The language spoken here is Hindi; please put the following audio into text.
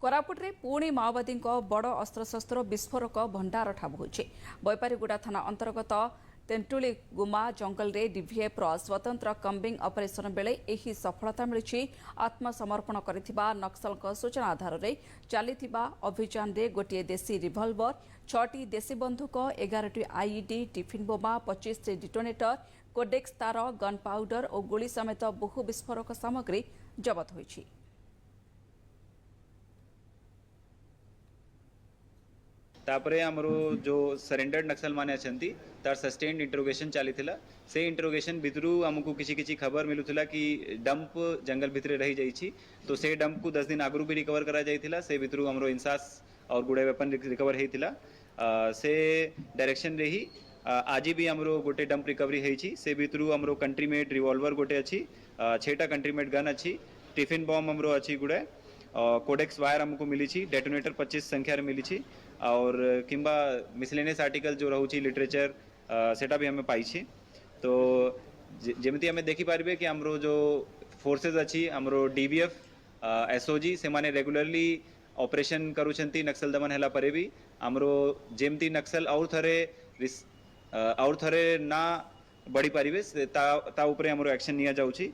कोरापुटे पुणी माओवादी बड़ अस्त्रशस्त्र विस्फोरक भंडार ठाब होइछि। बैपारीगुड़ा थाना अंतर्गत तेंटुली गुमा जंगल रे डीवीएफ स्वतंत्र कम्बिंग ऑपरेशन बेले एही सफलता मिली। आत्मसमर्पण करिथिबा नक्सल सूचना आधार रे चलिथिबा अभियान रे गोटे देशी रिभल्वर 6टी देशी बंदूक 11टी आईईडी टिफिन बोमा 25टी डिटोनेटर कोडेक्स तार गन पाउडर और गोली समेत बहु विस्फोरक सामग्री जबत होइछि। तापरे हमरो जो सरेंडर्ड नक्सल माने अछंती तार सस्टेन्ड इंट्रोगेशन चलीथिला। से इंट्रोगेशन भितरु हमकु किछि किछि खबर मिलुथिला कि डंप जंगल भितरे रही जाइछि। तो से डंप को 10 दिन आगु भी रिकवर करा जाइथिला। से भितरु हमरो इंसास और गुडे वेपन रिकवर हेतिला। से डायरेक्शन रे ही आज भी हमरो गोटे डंप रिकवरी हेछि। से भितरु हमरो कंट्री मेड रिवॉल्वर गोटे अछि, 6टा कंट्री मेड गन अछि, टिफिन बम हमरो अछि गुडे, कोडेक्स वायर हमको मिली छी, डेटोनेटर 25 संख्या रे मिली छी और किंबा मिसलेनियस आर्टिकल जो रहउची लिटरेचर सेटा भी हमें पाई छी। तो जेमती हमें देखि पारिबे कि हमरो जो फोर्सेस अछि हमरो डीवीएफ एसओजी से माने रेगुलरली ऑपरेशन करूछंती नक्सल दमन हैला परे भी हमरो जेमती नक्सल और थरे ना बढ़ी पारिबे ता ऊपर हमरो एक्शन निया जाउची।